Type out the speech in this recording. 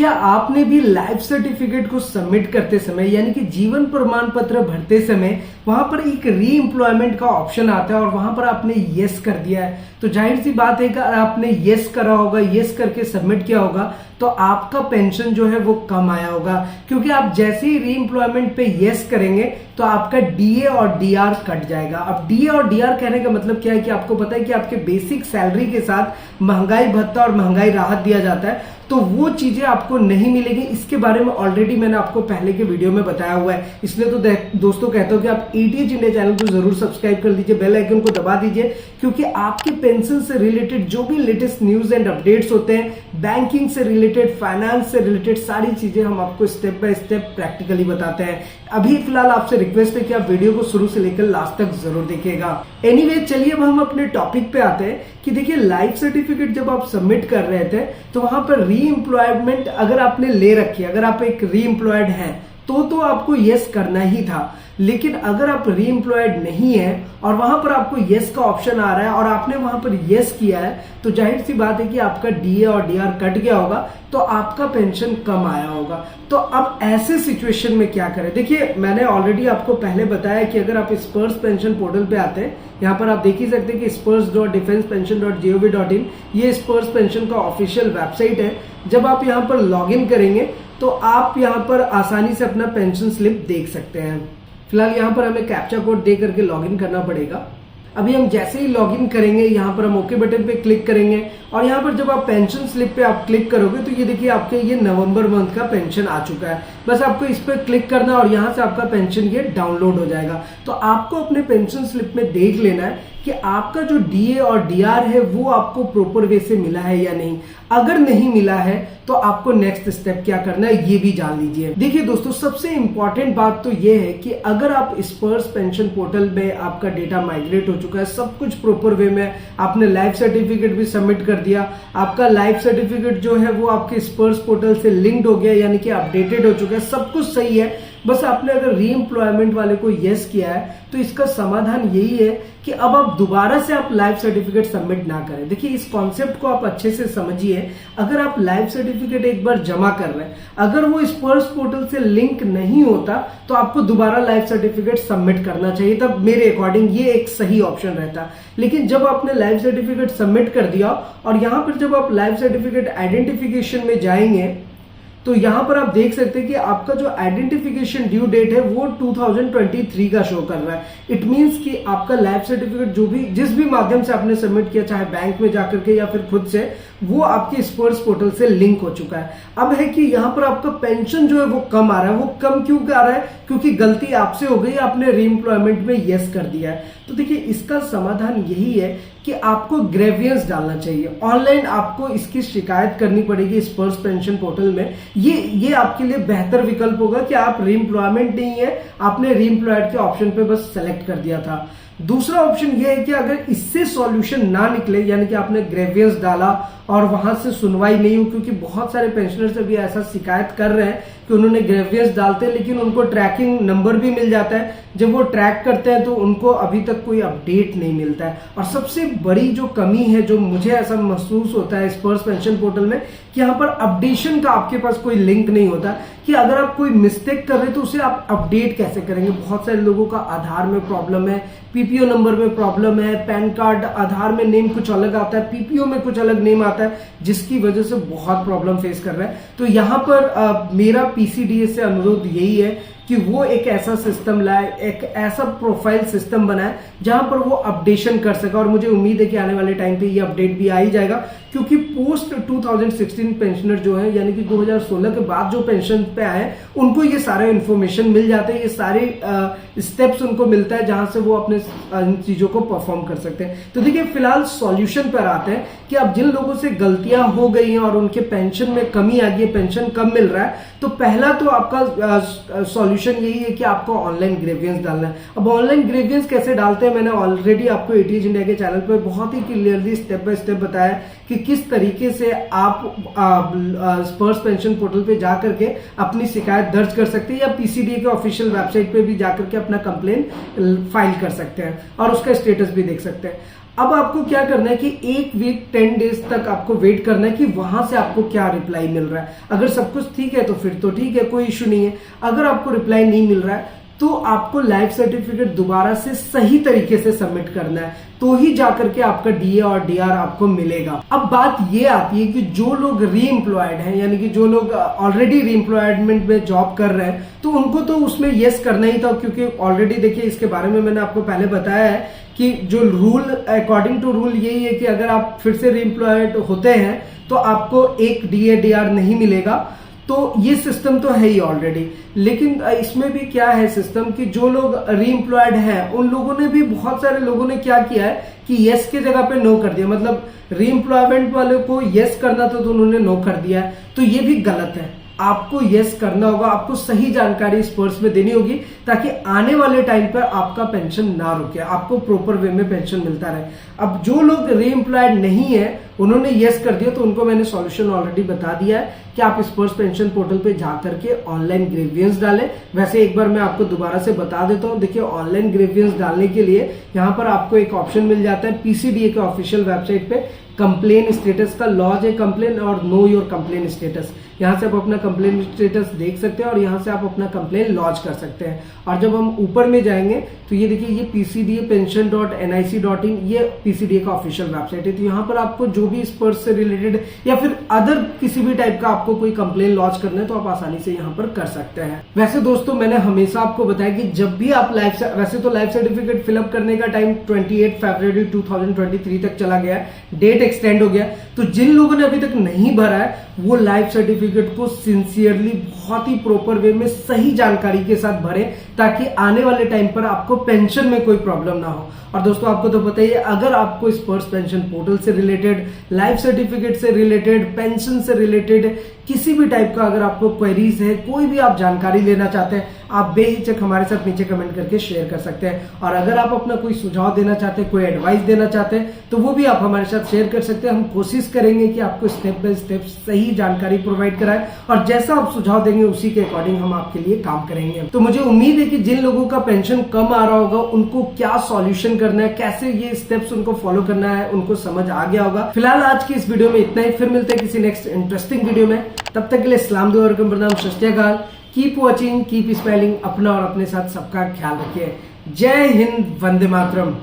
क्या आपने भी लाइफ सर्टिफिकेट को सबमिट करते समय यानी कि जीवन प्रमाण पत्र भरते समय वहां पर एक री एम्प्लॉयमेंट का ऑप्शन आता है और वहां पर आपने यस कर दिया है, तो जाहिर सी बात है कि आपने यस करा होगा, यस करके सबमिट किया होगा तो आपका पेंशन जो है वो कम आया होगा, क्योंकि आप जैसे ही री एम्प्लॉयमेंट पे यस करेंगे तो आपका डीए और डीआर कट जाएगा। अब डीए और डीआर कहने का मतलब क्या है कि आपको पता है कि आपके बेसिक सैलरी के साथ महंगाई भत्ता और महंगाई राहत दिया जाता है, तो वो चीजें आपको नहीं मिलेगी। इसके बारे में ऑलरेडी मैंने आपको पहले के वीडियो में बताया हुआ है, इसलिए तो दोस्तों कहता हूं कि आप एटीएच इंडिया चैनल को जरूर सब्सक्राइब कर लीजिए, बेल आइकन को दबा दीजिए, क्योंकि आपके पेंशन से रिलेटेड जो भी लेटेस्ट न्यूज एंड अपडेट्स होते हैं, बैंकिंग से रिलेटेड, फाइनेंस से रिलेटेड सारी चीजें हम आपको स्टेप बाय स्टेप प्रैक्टिकली बताते हैं। अभी फिलहाल आपसे रिक्वेस्ट है कि आप वीडियो को शुरू से लेकर लास्ट तक जरूर देखिएगा। एनीवे, चलिए अब हम अपने टॉपिक पे आते हैं कि देखिए लाइफ सर्टिफिकेट जब आप सबमिट कर रहे थे तो वहां पर री एम्प्लॉयमेंट अगर आपने ले रखी है, अगर आप एक री एम्प्लॉयड हैं तो आपको यस करना ही था। लेकिन अगर आप री एम्प्लॉयड नहीं है और वहां पर आपको यस का ऑप्शन आ रहा है और आपने वहां पर यस किया है, तो जाहिर सी बात है कि आपका डीए और डीआर कट गया होगा, तो आपका पेंशन कम आया होगा। तो अब ऐसे सिचुएशन में क्या करें? देखिए मैंने ऑलरेडी आपको पहले बताया कि अगर आप स्पर्श पेंशन पोर्टल पे आते हैं, यहाँ पर आप देख ही सकते हैं कि spurs.defensepension.gov.in ये स्पर्श पेंशन का ऑफिशियल वेबसाइट है। जब आप यहाँ पर लॉग इन करेंगे तो आप यहाँ पर आसानी से अपना पेंशन स्लिप देख सकते हैं। फिलहाल यहाँ पर हमें कैप्चा कोड दे करके लॉगिन करना पड़ेगा। अभी हम जैसे ही लॉगिन करेंगे यहाँ पर हम ओके बटन पे क्लिक करेंगे और यहाँ पर जब आप पेंशन स्लिप पे आप क्लिक करोगे तो ये देखिए आपके ये नवंबर मंथ का पेंशन आ चुका है। बस आपको इस पर क्लिक करना और यहाँ से आपका पेंशन ये डाउनलोड हो जाएगा। तो आपको अपने पेंशन स्लिप में देख लेना है कि आपका जो डीए और डीआर है वो आपको प्रॉपर वे से मिला है या नहीं। अगर नहीं मिला है तो आपको नेक्स्ट स्टेप क्या करना है ये भी जान लीजिए। देखिए दोस्तों, सबसे इंपॉर्टेंट बात तो ये है कि अगर आप स्पर्श पेंशन पोर्टल में आपका डेटा माइग्रेट हो चुका है, सब कुछ प्रॉपर वे में, आपने लाइफ सर्टिफिकेट भी सबमिट कर दिया, आपका लाइफ सर्टिफिकेट जो है वो आपके स्पर्श पोर्टल से लिंक्ड हो गया यानी कि अपडेटेड हो चुका है, सब कुछ सही है, बस आपने अगर री एम्प्लॉयमेंट वाले को यस किया है तो इसका समाधान यही है कि अब आप दोबारा से आप लाइफ सर्टिफिकेट सबमिट ना करें। देखिए इस कॉन्सेप्ट को आप अच्छे से समझिए। अगर आप लाइफ सर्टिफिकेट एक बार जमा कर रहे हैं, अगर वो स्पर्श पोर्टल से लिंक नहीं होता तो आपको दोबारा लाइफ सर्टिफिकेट सबमिट करना चाहिए, तब मेरे अकॉर्डिंग ये एक सही ऑप्शन रहता। लेकिन जब आपने लाइफ सर्टिफिकेट सबमिट कर दिया और यहां पर जब आप लाइफ सर्टिफिकेट आइडेंटिफिकेशन में जाएंगे तो यहां पर आप देख सकते हैं कि आपका जो आइडेंटिफिकेशन ड्यू डेट है वो 2023 का शो कर रहा है। इट मींस कि आपका लाइफ सर्टिफिकेट जो भी जिस भी माध्यम से आपने सबमिट किया, चाहे बैंक में जाकर के या फिर खुद से, वो आपके स्पर्श पोर्टल से लिंक हो चुका है। अब है कि यहां पर आपका पेंशन जो है वो कम आ रहा है। वो कम क्यों आ रहा है? क्योंकि गलती आपसे हो गई, आपने री एम्प्लॉयमेंट में यस कर दिया है। तो देखिए इसका समाधान यही है कि आपको ग्रेवियंस डालना चाहिए। ऑनलाइन आपको इसकी शिकायत करनी पड़ेगी स्पर्श पेंशन पोर्टल में। ये आपके लिए बेहतर विकल्प होगा कि आप री एम्प्लॉयमेंट नहीं है, आपने री एम्प्लॉयड के ऑप्शन पे बस सेलेक्ट कर दिया था। दूसरा ऑप्शन ये है कि अगर इससे सॉल्यूशन ना निकले, यानी कि आपने ग्रेवियंस डाला और वहां से सुनवाई नहीं हो, क्योंकि बहुत सारे पेंशनर्स अभी ऐसा शिकायत कर रहे हैं कि उन्होंने ग्रेवियंस डालते हैं लेकिन उनको ट्रैकिंग नंबर भी मिल जाता है, जब वो ट्रैक करते हैं तो उनको अभी तक कोई अपडेट नहीं मिलता है। और सबसे बड़ी जो कमी है, जो मुझे ऐसा महसूस होता है स्पर्श पेंशन पोर्टल में, कि यहाँ पर अपडेशन का आपके पास कोई लिंक नहीं होता कि अगर आप कोई मिस्टेक कर रहे हैं तो उसे आप अपडेट कैसे करेंगे। बहुत सारे लोगों का आधार में प्रॉब्लम है, पीपीओ नंबर में प्रॉब्लम है, पैन कार्ड आधार में नेम कुछ अलग आता है, पीपीओ में कुछ अलग नेम आता है, जिसकी वजह से बहुत प्रॉब्लम फेस कर रहा है। तो यहाँ पर मेरा पीसीडीएस से अनुरोध यही है कि वो एक ऐसा सिस्टम लाए, एक ऐसा प्रोफाइल सिस्टम बनाए जहां पर वो अपडेशन कर सके। और मुझे उम्मीद है कि आने वाले टाइम पे ये अपडेट भी आ ही जाएगा, क्योंकि पोस्ट 2016 पेंशनर जो है, यानी कि 2016 के बाद जो पेंशन पे आए, उनको ये सारे इन्फॉर्मेशन मिल जाते हैं, ये सारे स्टेप्स उनको मिलता है जहां से वो अपने इन चीजों को परफॉर्म कर सकते हैं। तो देखिए फिलहाल सॉल्यूशन पर आते हैं कि अब जिन लोगों से गलतियां हो गई हैं और उनके पेंशन में कमी आ गई है, पेंशन कम मिल रहा है, तो पहला तो आपका सॉल्यूशन यही है कि आपको ऑनलाइन ग्रेवियंस डालना है। अब ऑनलाइन ग्रेवियंस कैसे डालते हैं, मैंने ऑलरेडी आपको एटीएच इंडिया के चैनल पर बहुत ही क्लियरली स्टेप बाय स्टेप बताया कि किस तरीके से आप स्पर्श पेंशन पोर्टल पे जाकर के अपनी शिकायत दर्ज कर सकते हैं, या पीसीडीए के ऑफिशियल वेबसाइट पे भी जाकर के अपना कंप्लेन फाइल कर सकते हैं और उसका स्टेटस भी देख सकते हैं। अब आपको क्या करना है कि 1 वीक 10 डेज तक आपको वेट करना है कि वहां से आपको क्या रिप्लाई मिल रहा है। अगर सब कुछ ठीक है तो फिर तो ठीक है, कोई इश्यू नहीं है। अगर आपको रिप्लाई नहीं मिल रहा है तो आपको लाइफ सर्टिफिकेट दोबारा से सही तरीके से सबमिट करना है, तो ही जाकर के आपका डीए और डीआर आपको मिलेगा। अब बात ये आती है कि जो लोग री एम्प्लॉयड हैं, यानी कि जो लोग ऑलरेडी री एम्प्लॉयमेंट में जॉब कर रहे हैं, तो उनको तो उसमें यस करना ही था, क्योंकि ऑलरेडी देखिए इसके बारे में मैंने आपको पहले बताया है कि जो रूल अकॉर्डिंग टू रूल यही है कि अगर आप फिर से री एम्प्लॉयड होते हैं तो आपको एक डीए डीआर नहीं मिलेगा। तो ये सिस्टम तो है ही ऑलरेडी, लेकिन इसमें भी क्या है सिस्टम कि जो लोग री एम्प्लॉयड हैं उन लोगों ने भी, बहुत सारे लोगों ने क्या किया है कि यस के जगह पे नो कर दिया। मतलब री एम्प्लॉयमेंट वाले को यस करना था तो उन्होंने नो कर दिया है, तो ये भी गलत है। आपको यस करना होगा, आपको सही जानकारी इस पर्स में देनी होगी ताकि आने वाले टाइम पर आपका पेंशन ना रुके, आपको प्रॉपर वे में पेंशन मिलता रहे। अब जो लोग री एम्प्लॉयड नहीं है उन्होंने यस कर दिया, तो उनको मैंने सॉल्यूशन ऑलरेडी बता दिया है कि आप इस पर्स पेंशन पोर्टल पे जाकर के ऑनलाइन ग्रीवियंस डालें। वैसे एक बार मैं आपको दोबारा से बता देता हूं। देखिए, ऑनलाइन ग्रीवियंस डालने के लिए यहाँ पर आपको एक ऑप्शन मिल जाता है पीसीडीए के ऑफिशियल वेबसाइट पे, कंप्लेन स्टेटस का, लॉज ए कंप्लेन और नो योर कंप्लेन स्टेटस। यहाँ से आप अपना कंप्लेन स्टेटस देख सकते हैं और यहाँ से आप अपना कंप्लेन लॉन्च कर सकते हैं। और जब हम ऊपर में जाएंगे तो ये देखिए, ये pcdapension.nic.in, ये पीसीडीए का ऑफिशियल वेबसाइट है। तो यहाँ पर आपको जो भी इस पर्स से रिलेटेड या फिर अदर किसी भी टाइप का आपको कोई कंप्लेन लॉन्च करना है तो आप आसानी से यहाँ पर कर सकते हैं। वैसे दोस्तों, मैंने हमेशा आपको बताया कि जब भी आप वैसे तो लाइफ सर्टिफिकेट फिलअप करने का टाइम 28 फरवरी 2023 तक चला गया, डेट एक्सटेंड हो गया। तो जिन लोगों ने अभी तक नहीं भरा है वो लाइफ सर्टिफिकेट को सिंसियरली, बहुत ही प्रॉपर वे में, सही जानकारी के साथ भरें ताकि आने वाले टाइम पर आपको पेंशन में कोई प्रॉब्लम ना हो। और दोस्तों, आपको तो पता ही है, अगर आपको इस पर्स पेंशन पोर्टल से रिलेटेड, लाइफ सर्टिफिकेट से रिलेटेड, पेंशन से रिलेटेड किसी भी टाइप का अगर आपको क्वेरीज है, कोई भी आप जानकारी लेना चाहते हैं, आप बेहिचक हमारे साथ नीचे कमेंट करके शेयर कर सकते हैं। और अगर आप अपना कोई सुझाव देना चाहते हैं, कोई एडवाइस देना चाहते हैं, तो वो भी आप हमारे साथ शेयर कर सकते हैं। हम कोशिश करेंगे कि आपको स्टेप बाय स्टेप सही जानकारी प्रोवाइड कराएं और जैसा आप सुझाव देंगे उसी के अकॉर्डिंग हम आपके लिए काम करेंगे। तो मुझे उम्मीद है कि जिन लोगों का पेंशन कम आ रहा होगा उनको क्या सॉल्यूशन करना है, कैसे ये स्टेप्स उनको फॉलो करना है, उनको समझ आ गया होगा। फिलहाल आज की इस वीडियो में इतना ही, फिर मिलते हैं किसी नेक्स्ट इंटरेस्टिंग वीडियो में। तब तक के लिए सलाम दुआ और प्रणाम, सत श्री अकाल, कीप वॉचिंग, कीप स्माइलिंग, अपना और अपने साथ सबका ख्याल रखिए। जय हिंद, वंदे मातरम।